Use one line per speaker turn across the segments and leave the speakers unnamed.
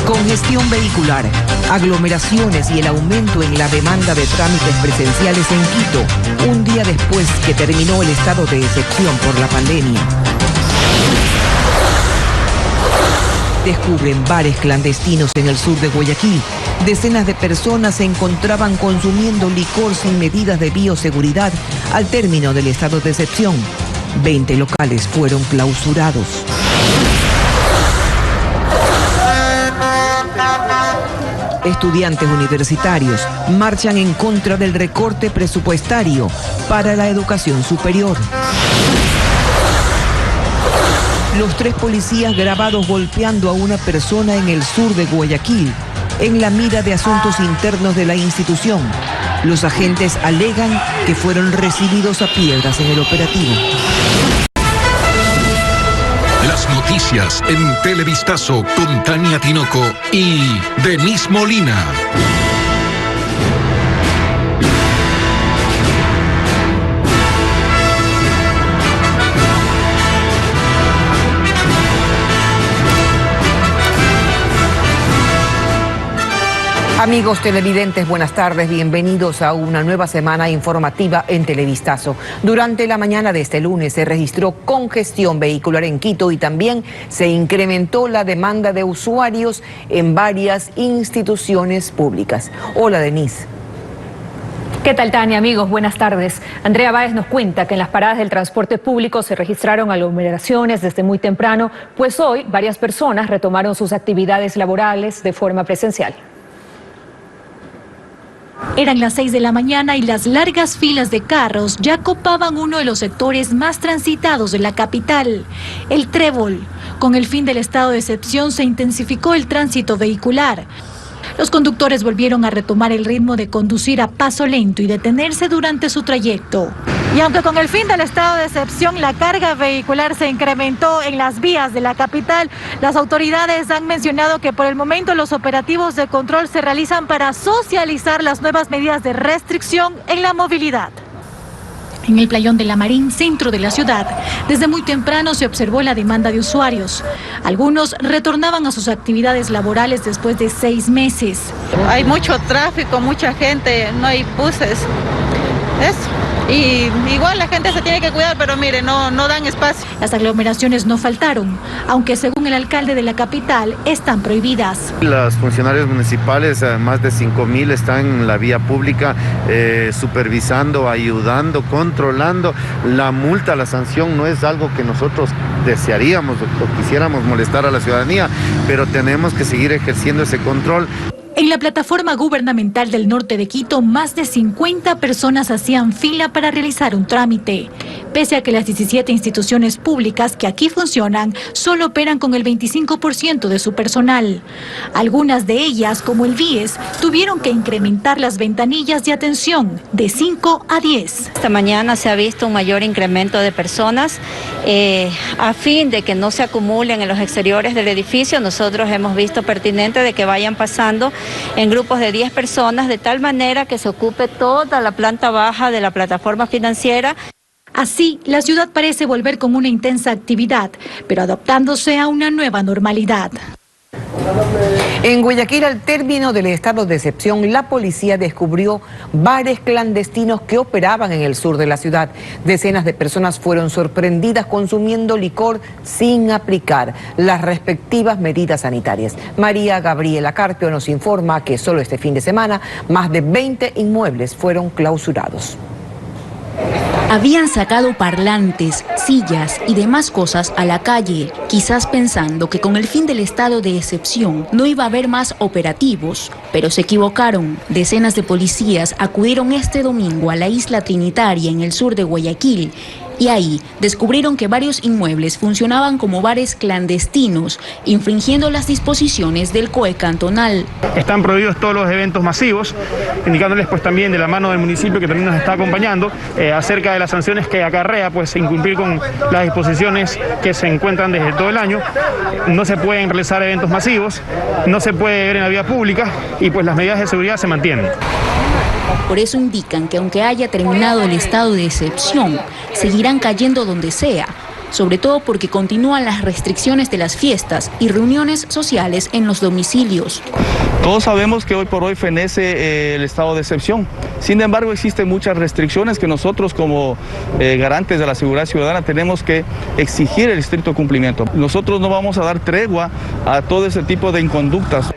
Congestión vehicular, aglomeraciones y el aumento en la demanda de trámites presenciales en Quito, un día después que terminó el estado de excepción por la pandemia. Descubren bares clandestinos en el sur de Guayaquil. Decenas de personas se encontraban consumiendo licor sin medidas de bioseguridad al término del estado de excepción. 20 locales fueron clausurados. Estudiantes universitarios marchan en contra del recorte presupuestario para la educación superior. Los 3 policías grabados golpeando a una persona en el sur de Guayaquil, en la mira de asuntos internos de la institución. Los agentes alegan que fueron recibidos a piedras en el operativo.
Las noticias en Televistazo con Tania Tinoco y Denise Molina.
Amigos televidentes, buenas tardes, bienvenidos a una nueva semana informativa en Televistazo. Durante la mañana de este lunes se registró congestión vehicular en Quito y también se incrementó la demanda de usuarios en varias instituciones públicas. Hola, Denise.
¿Qué tal, Tania? Amigos, buenas tardes. Andrea Báez nos cuenta que en las paradas del transporte público se registraron aglomeraciones desde muy temprano, pues hoy varias personas retomaron sus actividades laborales de forma presencial.
Eran las 6 de la mañana y las largas filas de carros ya copaban uno de los sectores más transitados de la capital, el Trébol. Con el fin del estado de excepción se intensificó el tránsito vehicular. Los conductores volvieron a retomar el ritmo de conducir a paso lento y detenerse durante su trayecto. Y aunque con el fin del estado de excepción la carga vehicular se incrementó en las vías de la capital, las autoridades han mencionado que por el momento los operativos de control se realizan para socializar las nuevas medidas de restricción en la movilidad. En el playón de La Marín, centro de la ciudad, desde muy temprano se observó la demanda de usuarios. Algunos retornaban a sus actividades laborales después de 6 meses.
Hay mucho tráfico, mucha gente, no hay buses. Y igual la gente se tiene que cuidar, pero mire, no dan espacio.
Las aglomeraciones no faltaron, aunque según el alcalde de la capital, están prohibidas.
Los funcionarios municipales, más de 5.000, están en la vía pública supervisando, ayudando, controlando. La multa, la sanción no es algo que nosotros desearíamos o quisiéramos molestar a la ciudadanía, pero tenemos que seguir ejerciendo ese control.
En la plataforma gubernamental del norte de Quito, más de 50 personas hacían fila para realizar un trámite. Pese a que las 17 instituciones públicas que aquí funcionan solo operan con el 25% de su personal. Algunas de ellas, como el BIES, tuvieron que incrementar las ventanillas de atención de 5 a 10.
Esta mañana se ha visto un mayor incremento de personas. A fin de que no se acumulen en los exteriores del edificio, nosotros hemos visto pertinente de que vayan pasando en grupos de 10 personas, de tal manera que se ocupe toda la planta baja de la plataforma financiera.
Así, la ciudad parece volver con una intensa actividad, pero adaptándose a una nueva normalidad.
En Guayaquil, al término del estado de excepción, la policía descubrió bares clandestinos que operaban en el sur de la ciudad. Decenas de personas fueron sorprendidas consumiendo licor sin aplicar las respectivas medidas sanitarias. María Gabriela Carpio nos informa que solo este fin de semana más de 20 inmuebles fueron clausurados.
Habían sacado parlantes, sillas y demás cosas a la calle, quizás pensando que con el fin del estado de excepción no iba a haber más operativos, pero se equivocaron. Decenas de policías acudieron este domingo a la isla Trinitaria en el sur de Guayaquil y ahí descubrieron que varios inmuebles funcionaban como bares clandestinos, infringiendo las disposiciones del COE cantonal.
Están prohibidos todos los eventos masivos, indicándoles pues también de la mano del municipio que también nos está acompañando acerca de las sanciones que acarrea pues incumplir con las disposiciones que se encuentran desde todo el año. No se pueden realizar eventos masivos, no se puede ver en la vía pública y pues las medidas de seguridad se mantienen.
Por eso indican que aunque haya terminado el estado de excepción, seguirán cayendo donde sea, sobre todo porque continúan las restricciones de las fiestas y reuniones sociales en los domicilios.
Todos sabemos que hoy por hoy fenece el estado de excepción. Sin embargo, existen muchas restricciones que nosotros como garantes de la seguridad ciudadana tenemos que exigir el estricto cumplimiento. Nosotros no vamos a dar tregua a todo ese tipo de inconductas.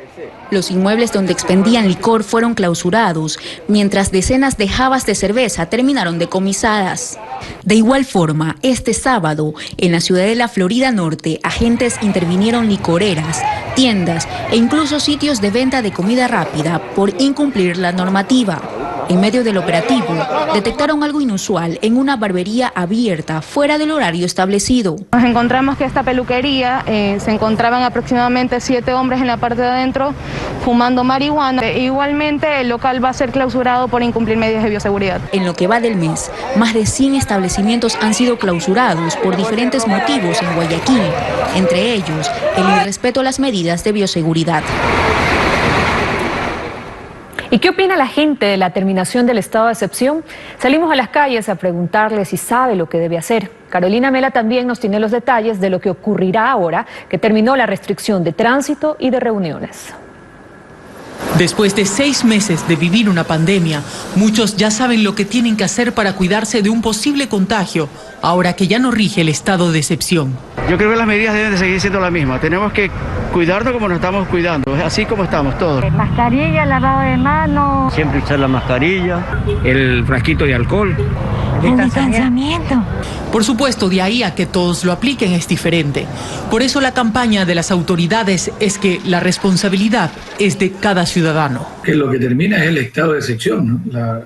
Los inmuebles donde expendían licor fueron clausurados, mientras decenas de jabas de cerveza terminaron decomisadas. De igual forma, este sábado, en la ciudad de la Florida Norte, agentes intervinieron licoreras, tiendas e incluso sitios de venta de comida rápida por incumplir la normativa. En medio del operativo, detectaron algo inusual en una barbería abierta fuera del horario establecido.
Nos encontramos que esta peluquería se encontraban aproximadamente 7 hombres en la parte de adentro fumando marihuana. Igualmente, el local va a ser clausurado por incumplir medidas de bioseguridad.
En lo que va del mes, más de 100 establecimientos han sido clausurados por diferentes motivos en Guayaquil, entre ellos el irrespeto a las medidas de bioseguridad.
¿Y qué opina la gente de la terminación del estado de excepción? Salimos a las calles a preguntarle si sabe lo que debe hacer. Carolina Mela también nos tiene los detalles de lo que ocurrirá ahora que terminó la restricción de tránsito y de reuniones.
Después de 6 meses de vivir una pandemia, muchos ya saben lo que tienen que hacer para cuidarse de un posible contagio, ahora que ya no rige el estado de excepción.
Yo creo que las medidas deben de seguir siendo las mismas. Tenemos que cuidarnos como nos estamos cuidando, así como estamos todos.
Mascarilla, lavado de manos.
Siempre usar la mascarilla, el frasquito de alcohol.
El distanciamiento.
Por supuesto, de ahí a que todos lo apliquen es diferente. Por eso la campaña de las autoridades es que la responsabilidad es de cada ciudadano.
Que lo que termina es el estado de excepción, ¿no?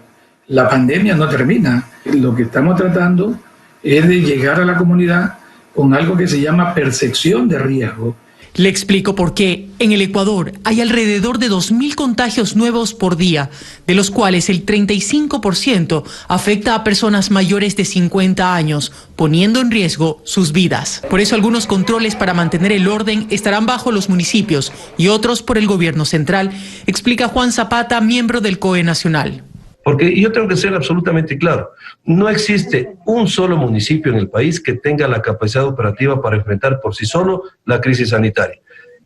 La pandemia no termina. Lo que estamos tratando es de llegar a la comunidad con algo que se llama percepción de riesgo.
Le explico por qué. En el Ecuador hay alrededor de 2.000 contagios nuevos por día, de los cuales el 35% afecta a personas mayores de 50 años, poniendo en riesgo sus vidas. Por eso algunos controles para mantener el orden estarán bajo los municipios y otros por el gobierno central, explica Juan Zapata, miembro del COE Nacional.
Porque yo tengo que ser absolutamente claro, no existe un solo municipio en el país que tenga la capacidad operativa para enfrentar por sí solo la crisis sanitaria.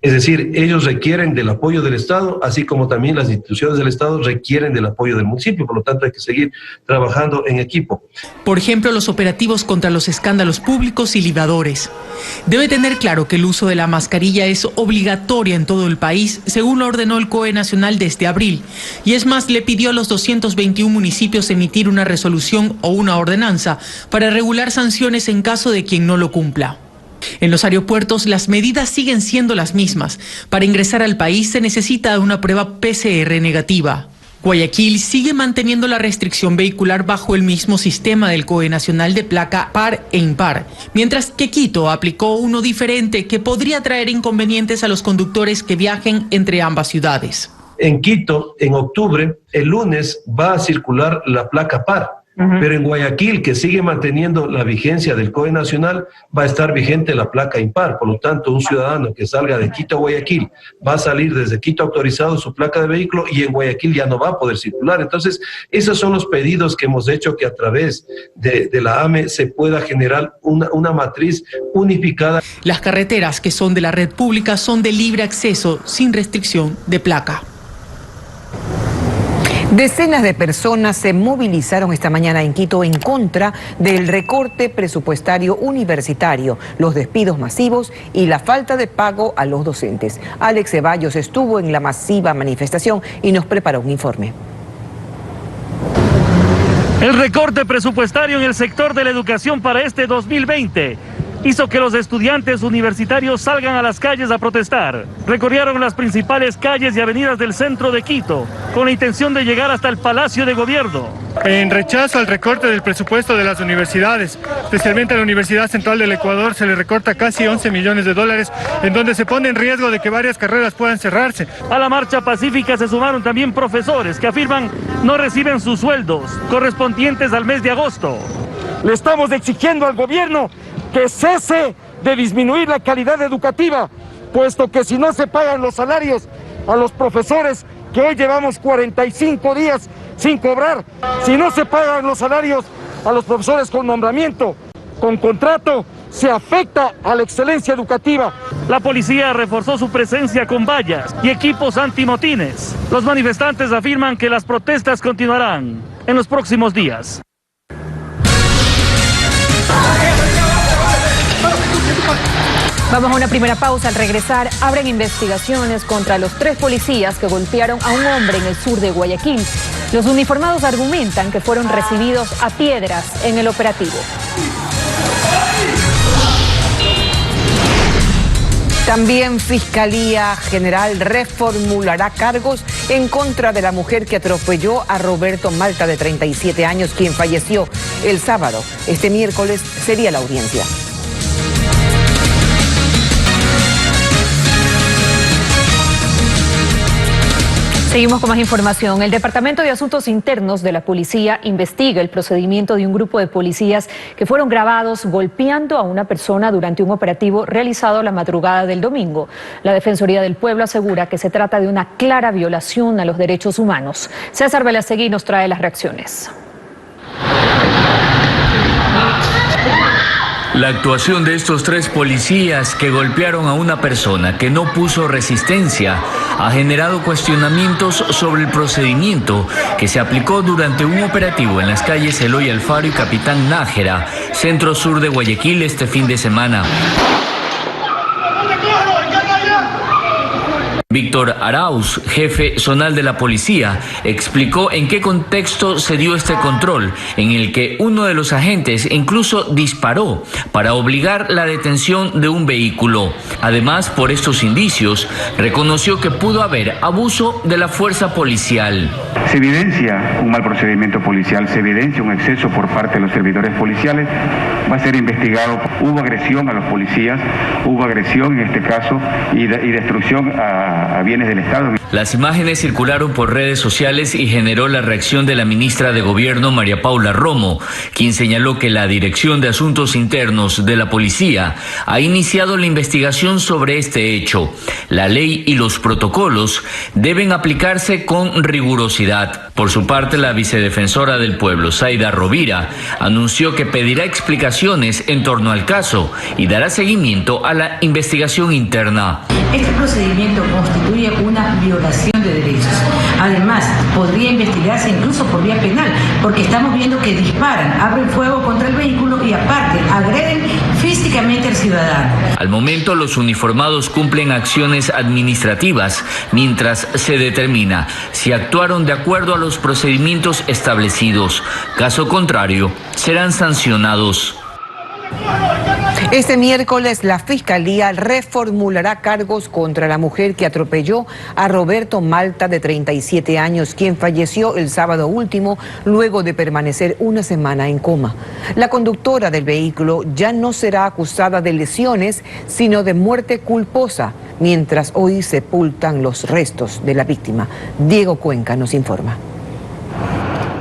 Es decir, ellos requieren del apoyo del Estado, así como también las instituciones del Estado requieren del apoyo del municipio, por lo tanto hay que seguir trabajando en equipo.
Por ejemplo, los operativos contra los escándalos públicos y libadores. Debe tener claro que el uso de la mascarilla es obligatoria en todo el país, según lo ordenó el COE Nacional desde abril. Y es más, le pidió a los 221 municipios emitir una resolución o una ordenanza para regular sanciones en caso de quien no lo cumpla. En los aeropuertos las medidas siguen siendo las mismas. Para ingresar al país se necesita una prueba PCR negativa. Guayaquil sigue manteniendo la restricción vehicular bajo el mismo sistema del COE Nacional de placa par e impar, mientras que Quito aplicó uno diferente que podría traer inconvenientes a los conductores que viajen entre ambas ciudades.
En Quito, en octubre, el lunes va a circular la placa par. Pero en Guayaquil, que sigue manteniendo la vigencia del COE Nacional, va a estar vigente la placa impar. Por lo tanto, un ciudadano que salga de Quito a Guayaquil va a salir desde Quito autorizado su placa de vehículo y en Guayaquil ya no va a poder circular. Entonces, esos son los pedidos que hemos hecho, que a través de la AME se pueda generar una matriz unificada.
Las carreteras que son de la red pública son de libre acceso, sin restricción de placa.
Decenas de personas se movilizaron esta mañana en Quito en contra del recorte presupuestario universitario, los despidos masivos y la falta de pago a los docentes. Alex Ceballos estuvo en la masiva manifestación y nos preparó un informe.
El recorte presupuestario en el sector de la educación para este 2020 hizo que los estudiantes universitarios salgan a las calles a protestar. Recorrieron las principales calles y avenidas del centro de Quito con la intención de llegar hasta el Palacio de Gobierno.
En rechazo al recorte del presupuesto de las universidades, especialmente a la Universidad Central del Ecuador, se le recorta casi 11 millones de dólares, en donde se pone en riesgo de que varias carreras puedan cerrarse.
A la marcha pacífica se sumaron también profesores que afirman no reciben sus sueldos correspondientes al mes de agosto.
Le estamos exigiendo al gobierno que cese de disminuir la calidad educativa, puesto que si no se pagan los salarios a los profesores, que hoy llevamos 45 días sin cobrar, si no se pagan los salarios a los profesores con nombramiento, con contrato, se afecta a la excelencia educativa.
La policía reforzó su presencia con vallas y equipos antimotines. Los manifestantes afirman que las protestas continuarán en los próximos días.
Vamos a una primera pausa. Al regresar, abren investigaciones contra los 3 policías que golpearon a un hombre en el sur de Guayaquil. Los uniformados argumentan que fueron recibidos a piedras en el operativo.
También Fiscalía General reformulará cargos en contra de la mujer que atropelló a Roberto Malta, de 37 años, quien falleció el sábado. Este miércoles sería la audiencia.
Seguimos con más información. El Departamento de Asuntos Internos de la Policía investiga el procedimiento de un grupo de policías que fueron grabados golpeando a una persona durante un operativo realizado la madrugada del domingo. La Defensoría del Pueblo asegura que se trata de una clara violación a los derechos humanos. César Belastegui nos trae las reacciones.
La actuación de estos 3 policías que golpearon a una persona que no puso resistencia ha generado cuestionamientos sobre el procedimiento que se aplicó durante un operativo en las calles Eloy Alfaro y Capitán Nájera, centro sur de Guayaquil, este fin de semana. Víctor Arauz, jefe zonal de la policía, explicó en qué contexto se dio este control, en el que uno de los agentes incluso disparó para obligar la detención de un vehículo. Además, por estos indicios, reconoció que pudo haber abuso de la fuerza policial.
Se evidencia un mal procedimiento policial, se evidencia un exceso por parte de los servidores policiales, va a ser investigado. Hubo agresión a los policías, hubo agresión en este caso y destrucción a bienes del Estado.
Las imágenes circularon por redes sociales y generó la reacción de la ministra de Gobierno, María Paula Romo, quien señaló que la Dirección de Asuntos Internos de la Policía ha iniciado la investigación sobre este hecho. La ley y los protocolos deben aplicarse con rigurosidad. Por su parte, la vicedefensora del pueblo, Zaida Rovira, anunció que pedirá explicaciones en torno al caso y dará seguimiento a la investigación interna.
Este procedimiento constituye una violación de derechos. Además, podría investigarse incluso por vía penal, porque estamos viendo que disparan, abren fuego contra el vehículo y aparte agreden físicamente al ciudadano.
Al momento, los uniformados cumplen acciones administrativas mientras se determina si actuaron de acuerdo a los procedimientos establecidos. Caso contrario, serán sancionados.
Este miércoles la Fiscalía reformulará cargos contra la mujer que atropelló a Roberto Malta, de 37 años, quien falleció el sábado último luego de permanecer una semana en coma. La conductora del vehículo ya no será acusada de lesiones, sino de muerte culposa, mientras hoy sepultan los restos de la víctima. Diego Cuenca nos informa.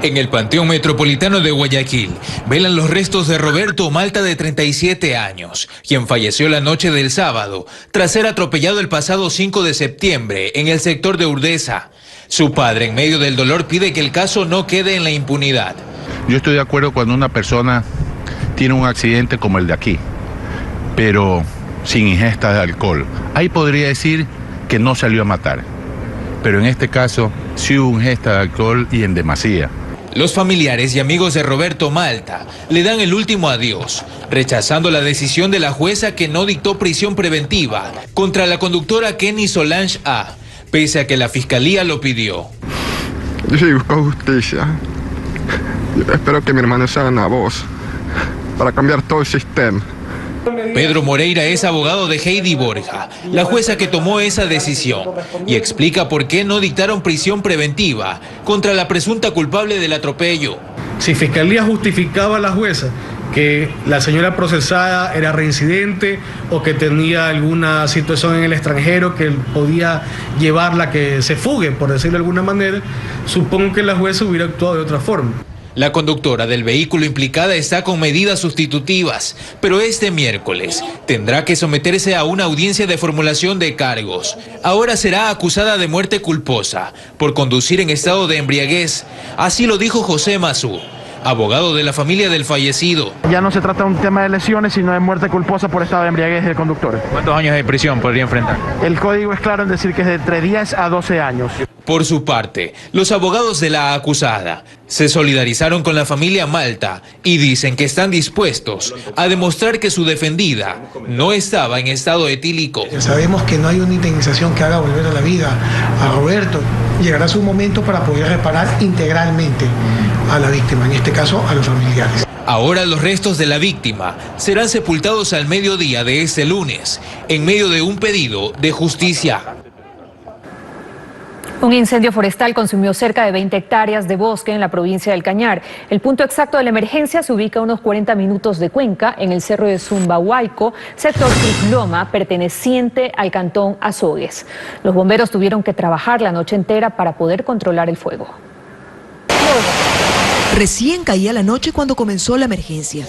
En el Panteón Metropolitano de Guayaquil velan los restos de Roberto Malta, de 37 años, quien falleció la noche del sábado tras ser atropellado el pasado 5 de septiembre en el sector de Urdesa. Su padre, en medio del dolor, pide que el caso no quede en la impunidad.
Yo estoy de acuerdo cuando una persona tiene un accidente como el de aquí, pero sin ingesta de alcohol. Ahí podría decir que no salió a matar, pero en este caso sí hubo ingesta de alcohol y en demasía.
Los familiares y amigos de Roberto Malta le dan el último adiós, rechazando la decisión de la jueza que no dictó prisión preventiva contra la conductora Kenny Solange A., pese a que la fiscalía lo pidió.
Yo sí busco justicia. Yo espero que mi hermano sea una voz para cambiar todo el sistema.
Pedro Moreira es abogado de Heidi Borja, la jueza que tomó esa decisión, y explica por qué no dictaron prisión preventiva contra la presunta culpable del atropello.
Si Fiscalía justificaba a la jueza que la señora procesada era reincidente o que tenía alguna situación en el extranjero que podía llevarla a que se fugue, por decirlo de alguna manera, supongo que la jueza hubiera actuado de otra forma.
La conductora del vehículo implicada está con medidas sustitutivas, pero este miércoles tendrá que someterse a una audiencia de formulación de cargos. Ahora será acusada de muerte culposa por conducir en estado de embriaguez. Así lo dijo José Mazú, abogado de la familia del fallecido.
Ya no se trata de un tema de lesiones, sino de muerte culposa por estado de embriaguez del conductor.
¿Cuántos años de prisión podría enfrentar?
El código es claro en decir que es de entre 10 a 12 años.
Por su parte, los abogados de la acusada se solidarizaron con la familia Malta y dicen que están dispuestos a demostrar que su defendida no estaba en estado etílico.
Sabemos que no hay una indemnización que haga volver a la vida a Roberto. Llegará su momento para poder reparar integralmente a la víctima, en este caso a los familiares.
Ahora los restos de la víctima serán sepultados al mediodía de este lunes, en medio de un pedido de justicia.
Un incendio forestal consumió cerca de 20 hectáreas de bosque en la provincia del Cañar. El punto exacto de la emergencia se ubica a unos 40 minutos de Cuenca, en el cerro de Zumbahuayco, sector Trujiloma, perteneciente al cantón Azogues. Los bomberos tuvieron que trabajar la noche entera para poder controlar el fuego.
Recién caía la noche cuando comenzó la emergencia.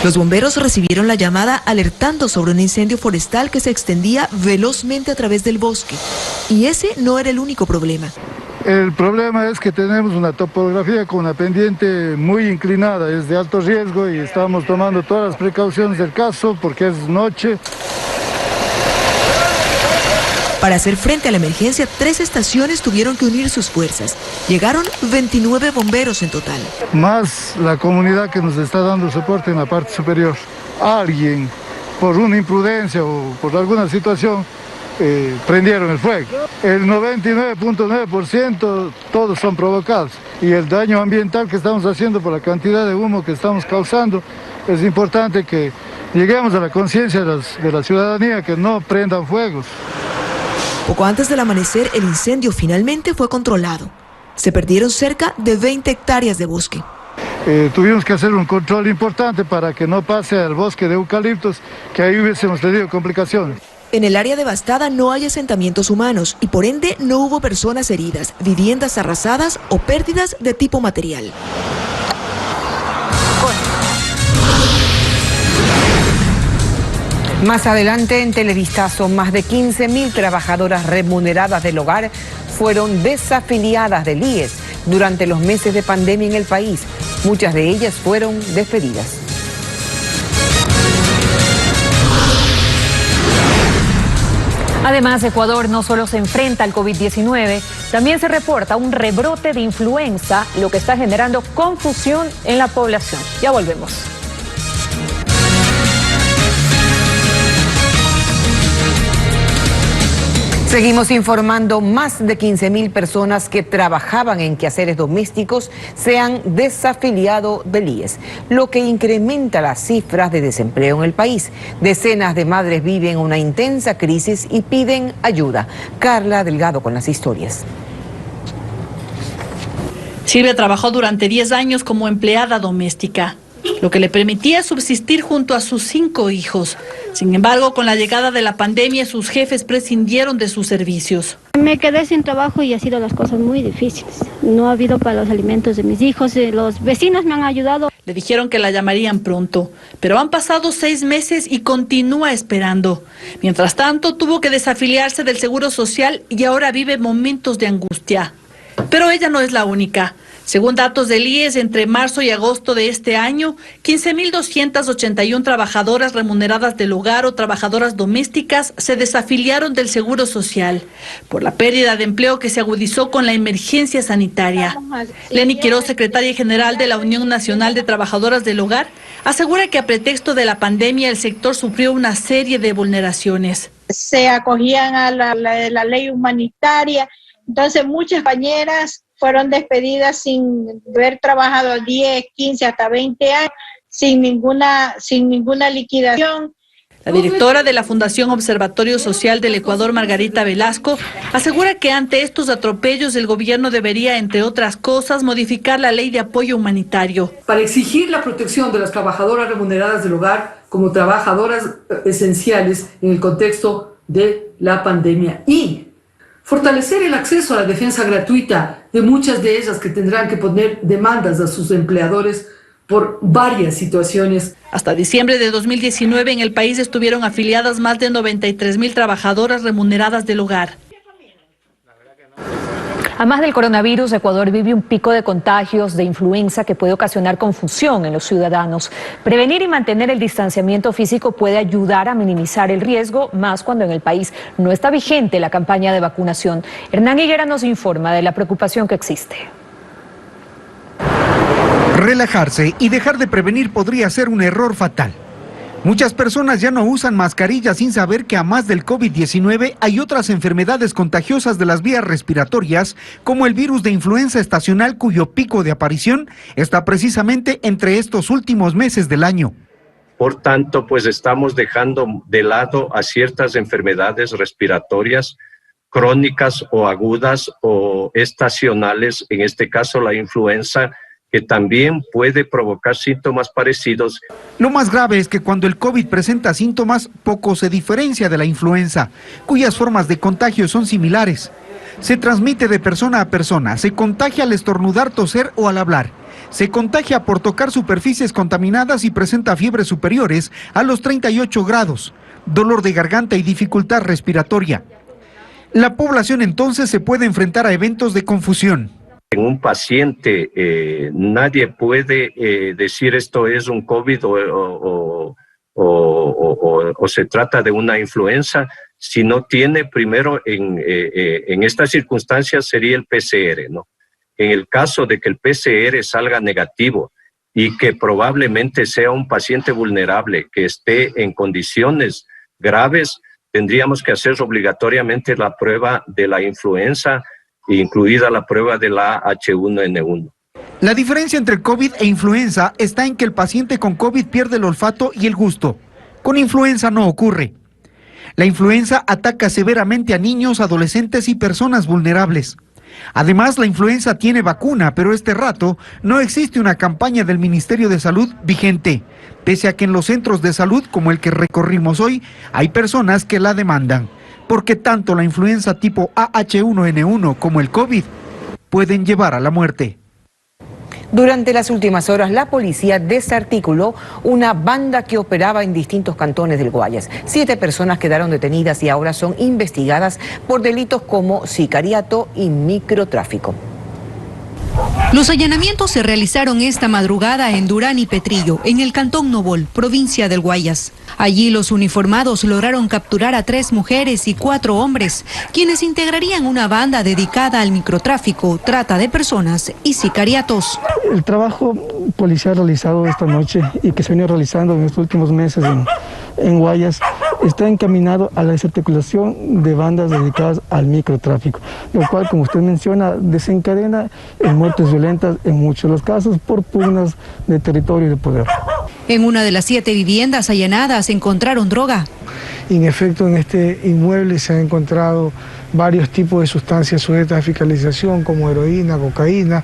Los bomberos recibieron la llamada alertando sobre un incendio forestal que se extendía velozmente a través del bosque. Y ese no era el único problema.
El problema es que tenemos una topografía con una pendiente muy inclinada, es de alto riesgo y estamos tomando todas las precauciones del caso porque es noche.
Para hacer frente a la emergencia, 3 estaciones tuvieron que unir sus fuerzas. Llegaron 29 bomberos en total.
Más la comunidad que nos está dando soporte en la parte superior. Alguien, por una imprudencia o por alguna situación, prendieron el fuego. El 99.9% todos son provocados. Y el daño ambiental que estamos haciendo por la cantidad de humo que estamos causando, es importante que lleguemos a la conciencia de la ciudadanía que no prendan fuegos.
Poco antes del amanecer, el incendio finalmente fue controlado. Se perdieron cerca de 20 hectáreas de bosque.
Tuvimos que hacer un control importante para que no pase al bosque de eucaliptos, que ahí hubiésemos tenido complicaciones.
En el área devastada no hay asentamientos humanos y por ende no hubo personas heridas, viviendas arrasadas o pérdidas de tipo material.
Más adelante en Televistazo, más de 15.000 trabajadoras remuneradas del hogar fueron desafiliadas del IES durante los meses de pandemia en el país. Muchas de ellas fueron despedidas.
Además, Ecuador no solo se enfrenta al COVID-19, también se reporta un rebrote de influenza, lo que está generando confusión en la población. Ya volvemos.
Seguimos informando, más de 15.000 personas que trabajaban en quehaceres domésticos se han desafiliado del IES, lo que incrementa las cifras de desempleo en el país. Decenas de madres viven una intensa crisis y piden ayuda. Carla Delgado con las historias.
Silvia trabajó durante 10 años como empleada doméstica, lo que le permitía subsistir junto a sus 5 hijos. Sin embargo, con la llegada de la pandemia, sus jefes prescindieron de sus servicios.
Me quedé sin trabajo y ha sido las cosas muy difíciles. No ha habido para los alimentos de mis hijos, los vecinos me han ayudado.
Le dijeron que la llamarían pronto, pero han pasado 6 meses y continúa esperando. Mientras tanto, tuvo que desafiliarse del Seguro Social y ahora vive momentos de angustia. Pero ella no es la única. Según datos del IES, entre marzo y agosto de este año, 15.281 trabajadoras remuneradas del hogar o trabajadoras domésticas se desafiliaron del Seguro Social por la pérdida de empleo que se agudizó con la emergencia sanitaria. Leni Quiroz, secretaria general de la Unión Nacional de Trabajadoras del Hogar, asegura que a pretexto de la pandemia el sector sufrió una serie de vulneraciones.
Se acogían a la ley humanitaria, entonces muchas compañeras fueron despedidas sin haber trabajado 10, 15, hasta 20 años, sin ninguna liquidación.
La directora de la Fundación Observatorio Social del Ecuador, Margarita Velasco, asegura que ante estos atropellos el gobierno debería, entre otras cosas, modificar la ley de apoyo humanitario.
Para exigir la protección de las trabajadoras remuneradas del hogar como trabajadoras esenciales en el contexto de la pandemia y fortalecer el acceso a la defensa gratuita de muchas de ellas que tendrán que poner demandas a sus empleadores por varias situaciones.
Hasta diciembre de 2019 en el país estuvieron afiliadas más de 93.000 trabajadoras remuneradas del hogar.
Además del coronavirus, Ecuador vive un pico de contagios de influenza que puede ocasionar confusión en los ciudadanos. Prevenir y mantener el distanciamiento físico puede ayudar a minimizar el riesgo, más cuando en el país no está vigente la campaña de vacunación. Hernán Higuera nos informa de la preocupación que existe.
Relajarse y dejar de prevenir podría ser un error fatal. Muchas personas ya no usan mascarillas sin saber que a más del COVID-19 hay otras enfermedades contagiosas de las vías respiratorias, como el virus de influenza estacional, cuyo pico de aparición está precisamente entre estos últimos meses del año.
Por tanto, pues estamos dejando de lado a ciertas enfermedades respiratorias crónicas o agudas o estacionales, en este caso la influenza, que también puede provocar síntomas parecidos.
Lo más grave es que cuando el COVID presenta síntomas, poco se diferencia de la influenza, cuyas formas de contagio son similares. Se transmite de persona a persona, se contagia al estornudar, toser o al hablar. Se contagia por tocar superficies contaminadas y presenta fiebres superiores a los 38 grados, dolor de garganta y dificultad respiratoria. La población entonces se puede enfrentar a eventos de confusión.
En un paciente nadie puede decir esto es un COVID o se trata de una influenza si no tiene primero en estas circunstancias sería el PCR, ¿no? En el caso de que el PCR salga negativo y que probablemente sea un paciente vulnerable que esté en condiciones graves, tendríamos que hacer obligatoriamente la prueba de la influenza, incluida la prueba de la H1N1.
La diferencia entre COVID e influenza está en que el paciente con COVID pierde el olfato y el gusto. Con influenza no ocurre. La influenza ataca severamente a niños, adolescentes y personas vulnerables. Además, la influenza tiene vacuna, pero este rato no existe una campaña del Ministerio de Salud vigente, pese a que en los centros de salud, como el que recorrimos hoy, hay personas que la demandan, porque tanto la influenza tipo H1N1 como el COVID pueden llevar a la muerte.
Durante las últimas horas, la policía desarticuló una banda que operaba en distintos cantones del Guayas. 7 personas quedaron detenidas y ahora son investigadas por delitos como sicariato y microtráfico.
Los allanamientos se realizaron esta madrugada en Durán y Petrillo, en el cantón Nobol, provincia del Guayas. Allí los uniformados lograron capturar a 3 mujeres y 4 hombres, quienes integrarían una banda dedicada al microtráfico, trata de personas y sicariatos.
El trabajo policial realizado esta noche y que se viene realizando en estos últimos meses en Guayas está encaminado a la desarticulación de bandas dedicadas al microtráfico, lo cual, como usted menciona, desencadena en muertes violentas en muchos de los casos por pugnas de territorio y de poder.
En una de las 7 viviendas allanadas encontraron droga.
En efecto, en este inmueble se han encontrado varios tipos de sustancias sujetas a fiscalización, como heroína, cocaína,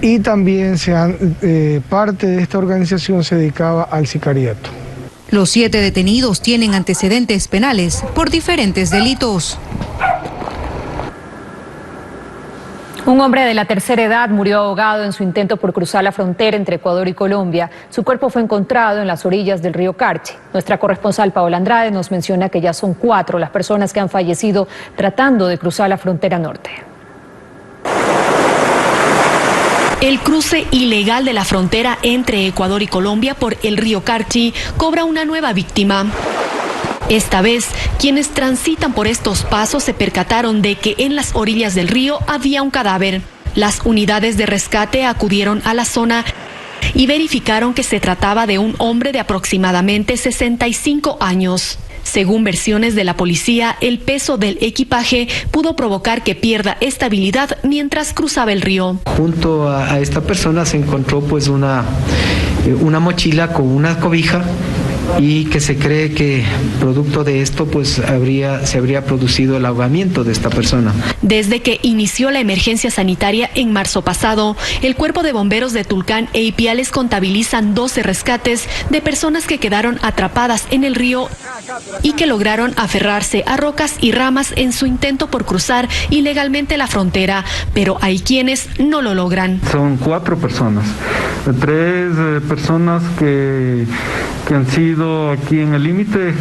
y también parte de esta organización se dedicaba al sicariato.
Los 7 detenidos tienen antecedentes penales por diferentes delitos.
Un hombre de la tercera edad murió ahogado en su intento por cruzar la frontera entre Ecuador y Colombia. Su cuerpo fue encontrado en las orillas del río Carchi. Nuestra corresponsal Paola Andrade nos menciona que ya son 4 las personas que han fallecido tratando de cruzar la frontera norte.
El cruce ilegal de la frontera entre Ecuador y Colombia por el río Carchi cobra una nueva víctima. Esta vez, quienes transitan por estos pasos se percataron de que en las orillas del río había un cadáver. Las unidades de rescate acudieron a la zona y verificaron que se trataba de un hombre de aproximadamente 65 años. Según versiones de la policía, el peso del equipaje pudo provocar que pierda estabilidad mientras cruzaba el río.
Junto a esta persona se encontró pues una mochila con una cobija y que se cree que producto de esto pues se habría producido el ahogamiento de esta persona.
Desde que inició la emergencia sanitaria en marzo pasado, el Cuerpo de Bomberos de Tulcán e Ipiales contabilizan 12 rescates de personas que quedaron atrapadas en el río y que lograron aferrarse a rocas y ramas en su intento por cruzar ilegalmente la frontera, pero hay quienes no lo logran.
Son 4 personas, 3 personas que han sido aquí en el límite,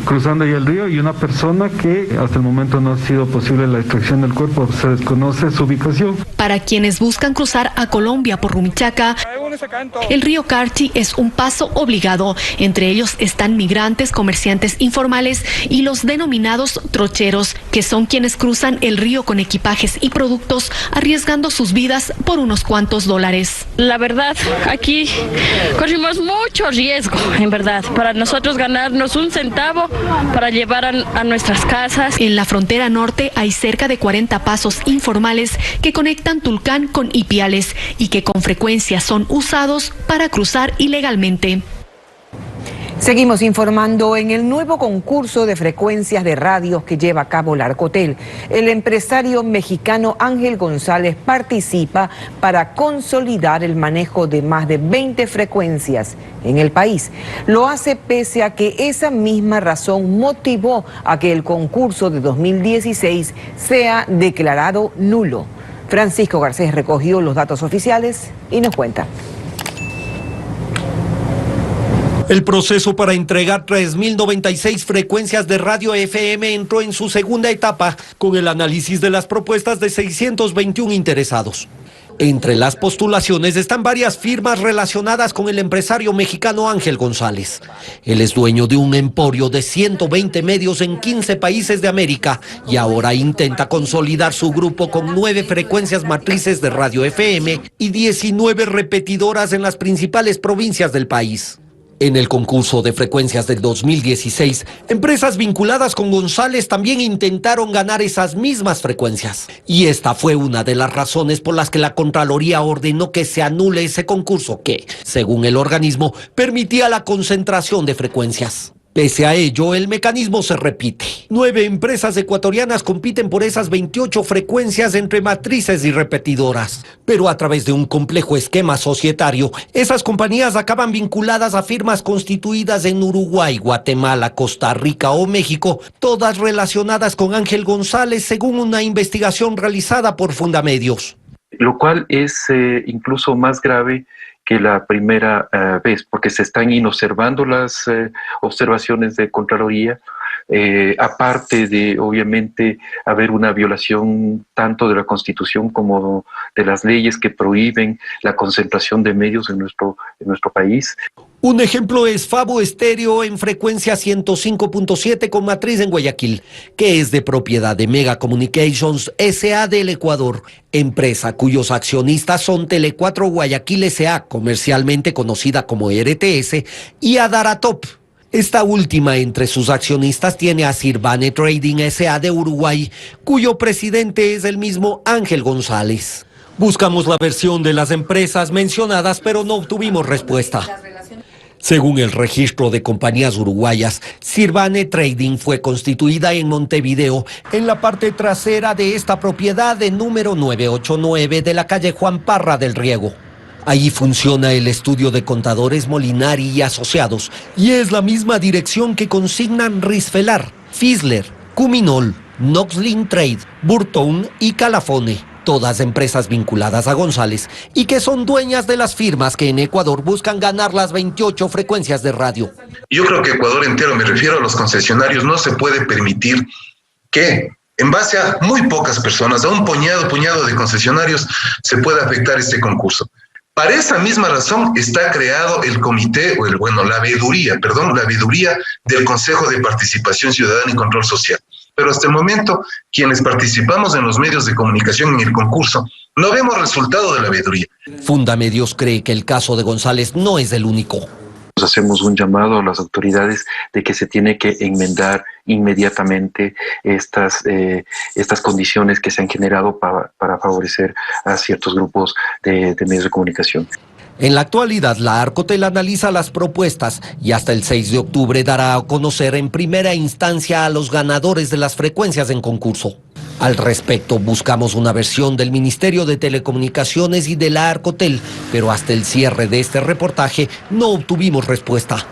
cruzando ahí el río, y una persona que hasta el momento no ha sido posible la extracción del cuerpo, se desconoce su ubicación.
Para quienes buscan cruzar a Colombia por Rumichaca, el río Carchi es un paso obligado. Entre ellos están migrantes, comerciantes informales y los denominados trocheros, que son quienes cruzan el río con equipajes y productos, arriesgando sus vidas por unos cuantos dólares.
La verdad, aquí corrimos mucho riesgo, en verdad, para nosotros ganarnos un centavo para llevar a nuestras casas.
En la frontera norte hay cerca de 40 pasos informales que conectan Tulcán con Ipiales y que con frecuencia son usados para cruzar ilegalmente.
Seguimos informando. En el nuevo concurso de frecuencias de radios que lleva a cabo la Arcotel, el empresario mexicano Ángel González participa para consolidar el manejo de más de 20 frecuencias en el país. Lo hace pese a que esa misma razón motivó a que el concurso de 2016 sea declarado nulo. Francisco Garcés recogió los datos oficiales y nos cuenta.
El proceso para entregar 3.096 frecuencias de radio FM entró en su segunda etapa con el análisis de las propuestas de 621 interesados. Entre las postulaciones están varias firmas relacionadas con el empresario mexicano Ángel González. Él es dueño de un emporio de 120 medios en 15 países de América y ahora intenta consolidar su grupo con 9 frecuencias matrices de radio FM y 19 repetidoras en las principales provincias del país. En el concurso de frecuencias del 2016, empresas vinculadas con González también intentaron ganar esas mismas frecuencias. Y esta fue una de las razones por las que la Contraloría ordenó que se anule ese concurso que, según el organismo, permitía la concentración de frecuencias. Pese a ello, el mecanismo se repite. 9 empresas ecuatorianas compiten por esas 28 frecuencias entre matrices y repetidoras. Pero a través de un complejo esquema societario, esas compañías acaban vinculadas a firmas constituidas en Uruguay, Guatemala, Costa Rica o México, todas relacionadas con Ángel González según una investigación realizada por Fundamedios.
Lo cual es incluso más grave que la primera vez, porque se están inobservando las observaciones de Contraloría, aparte de, obviamente, haber una violación tanto de la Constitución como de las leyes que prohíben la concentración de medios en nuestro país.
Un ejemplo es Fabo Estéreo en frecuencia 105.7 con matriz en Guayaquil, que es de propiedad de Mega Communications S.A. del Ecuador, empresa cuyos accionistas son Tele4 Guayaquil S.A., comercialmente conocida como RTS, y Adaratop. Esta última entre sus accionistas tiene a Sirvane Trading S.A. de Uruguay, cuyo presidente es el mismo Ángel González. Buscamos la versión de las empresas mencionadas, pero no obtuvimos respuesta. Según el registro de compañías uruguayas, Sirvane Trading fue constituida en Montevideo, en la parte trasera de esta propiedad de número 989 de la calle Juan Parra del Riego. Allí funciona el estudio de contadores Molinari y Asociados, y es la misma dirección que consignan Risfelar, Fisler, Cuminol, Noxlin Trade, Burton y Calafone. Todas empresas vinculadas a González y que son dueñas de las firmas que en Ecuador buscan ganar las 28 frecuencias de radio.
Yo creo que Ecuador entero, me refiero a los concesionarios, no se puede permitir que en base a muy pocas personas, a un puñado de concesionarios, se pueda afectar este concurso. Para esa misma razón está creado el comité, la veeduría del Consejo de Participación Ciudadana y Control Social. Pero hasta el momento, quienes participamos en los medios de comunicación en el concurso, no vemos resultado de la veeduría.
Fundamedios cree que el caso de González no es el único.
Hacemos un llamado a las autoridades de que se tiene que enmendar inmediatamente estas condiciones que se han generado para favorecer a ciertos grupos de medios de comunicación.
En la actualidad, la Arcotel analiza las propuestas y hasta el 6 de octubre dará a conocer en primera instancia a los ganadores de las frecuencias en concurso. Al respecto, buscamos una versión del Ministerio de Telecomunicaciones y de la Arcotel, pero hasta el cierre de este reportaje no obtuvimos respuesta.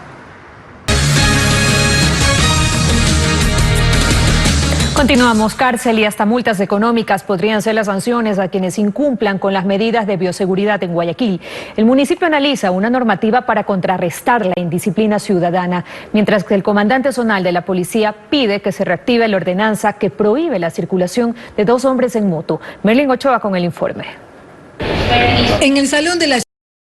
Continuamos. Cárcel y hasta multas económicas podrían ser las sanciones a quienes incumplan con las medidas de bioseguridad en Guayaquil. El municipio analiza una normativa para contrarrestar la indisciplina ciudadana, mientras que el comandante zonal de la policía pide que se reactive la ordenanza que prohíbe la circulación de 2 hombres en moto. Merlin Ochoa con el informe.
En el salón de la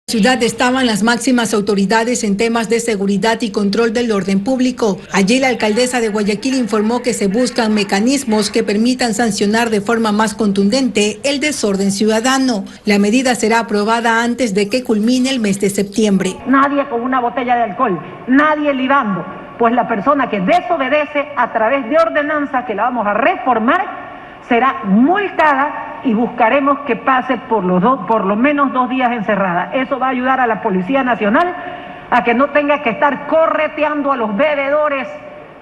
ciudad estaban las máximas autoridades en temas de seguridad y control del orden público. Allí la alcaldesa de Guayaquil informó que se buscan mecanismos que permitan sancionar de forma más contundente el desorden ciudadano. La medida será aprobada antes de que culmine el mes de septiembre.
Nadie con una botella de alcohol, nadie libando, pues la persona que desobedece a través de ordenanza que la vamos a reformar será multada y buscaremos que pase por lo menos 2 días encerrada. Eso va a ayudar a la Policía Nacional a que no tenga que estar correteando a los bebedores,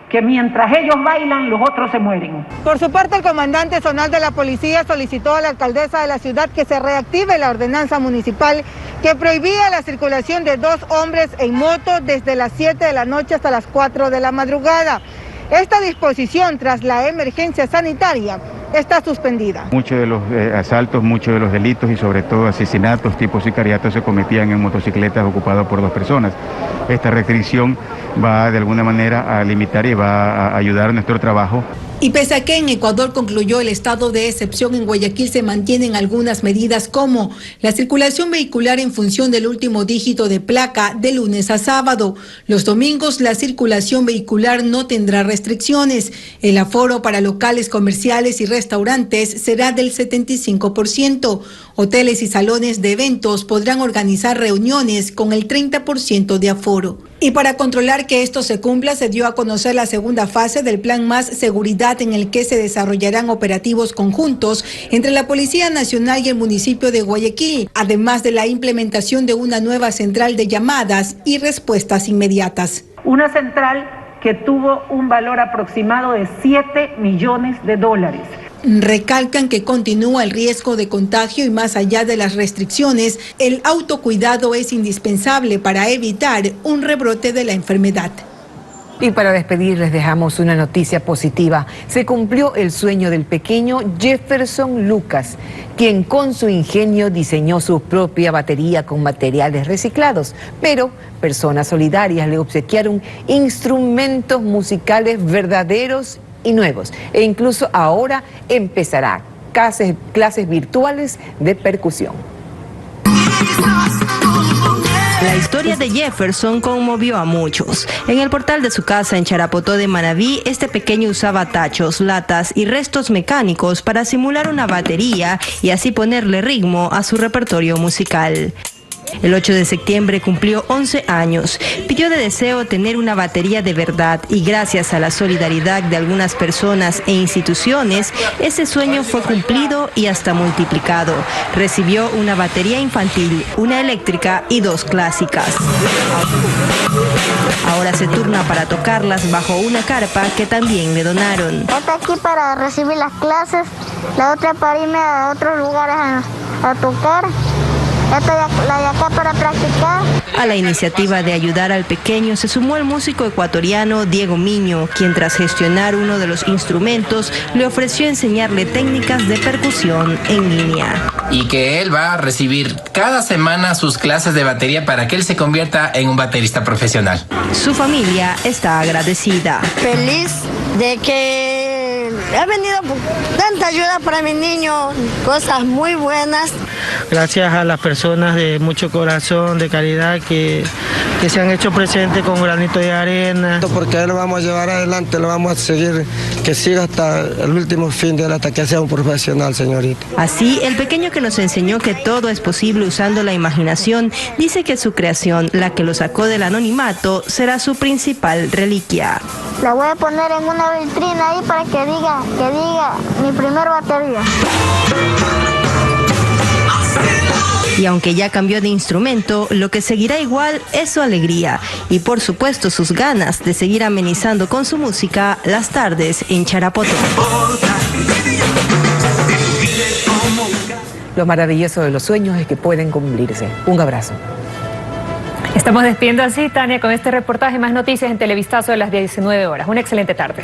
que mientras ellos bailan, los otros se mueren.
Por su parte, el comandante zonal de la policía solicitó a la alcaldesa de la ciudad que se reactive la ordenanza municipal que prohibía la circulación de 2 hombres en moto desde las 7 de la noche hasta las 4 de la madrugada. Esta disposición, tras la emergencia sanitaria, está suspendida.
Muchos de los asaltos, muchos de los delitos y sobre todo asesinatos tipo sicariato se cometían en motocicletas ocupadas por 2 personas. Esta restricción va de alguna manera a limitar y va a ayudar a nuestro trabajo.
Y pese a que en Ecuador concluyó el estado de excepción, en Guayaquil se mantienen algunas medidas como la circulación vehicular en función del último dígito de placa de lunes a sábado. Los domingos la circulación vehicular no tendrá restricciones. El aforo para locales comerciales y restaurantes será del 75%. Hoteles y salones de eventos podrán organizar reuniones con el 30% de aforo. Y para controlar que esto se cumpla, se dio a conocer la segunda fase del Plan Más Seguridad, en el que se desarrollarán operativos conjuntos entre la Policía Nacional y el municipio de Guayaquil, además de la implementación de una nueva central de llamadas y respuestas inmediatas.
Una central que tuvo un valor aproximado de $7 millones.
Recalcan que continúa el riesgo de contagio y más allá de las restricciones, el autocuidado es indispensable para evitar un rebrote de la enfermedad.
Y para despedir les dejamos una noticia positiva. Se cumplió el sueño del pequeño Jefferson Lucas, quien con su ingenio diseñó su propia batería con materiales reciclados. Pero personas solidarias le obsequiaron instrumentos musicales verdaderos y nuevos. E incluso ahora empezará clases virtuales de percusión.
La historia de Jefferson conmovió a muchos. En el portal de su casa en Charapotó de Manabí, este pequeño usaba tachos, latas y restos mecánicos para simular una batería y así ponerle ritmo a su repertorio musical. El 8 de septiembre cumplió 11 años. Pidió de deseo tener una batería de verdad y gracias a la solidaridad de algunas personas e instituciones, ese sueño fue cumplido y hasta multiplicado. Recibió una batería infantil, una eléctrica y 2 clásicas. Ahora se turna para tocarlas bajo una carpa que también le donaron.
Esta aquí para recibir las clases, la otra para irme a otros lugares a tocar. La de acá para practicar.
A la iniciativa de ayudar al pequeño se sumó el músico ecuatoriano Diego Miño, quien tras gestionar uno de los instrumentos le ofreció enseñarle técnicas de percusión en línea.
Y que él va a recibir cada semana sus clases de batería para que él se convierta en un baterista profesional.
Su familia está agradecida.
Feliz de que ha venido tanta ayuda para mi niño, cosas muy buenas.
Gracias a las personas de mucho corazón, de caridad, que se han hecho presentes con granito de arena.
Porque lo vamos a llevar adelante, lo vamos a seguir, que siga hasta el último fin de él, hasta que sea un profesional, señorita.
Así, el pequeño que nos enseñó que todo es posible usando la imaginación, dice que su creación, la que lo sacó del anonimato, será su principal reliquia.
La voy a poner en una vitrina ahí para que diga mi primer batería.
Y aunque ya cambió de instrumento, lo que seguirá igual es su alegría y por supuesto sus ganas de seguir amenizando con su música las tardes en Charapotó.
Lo maravilloso de los sueños es que pueden cumplirse. Un abrazo.
Estamos despidiendo así, Tania, con este reportaje. Más noticias en Televistazo a las 19 horas. Una excelente tarde.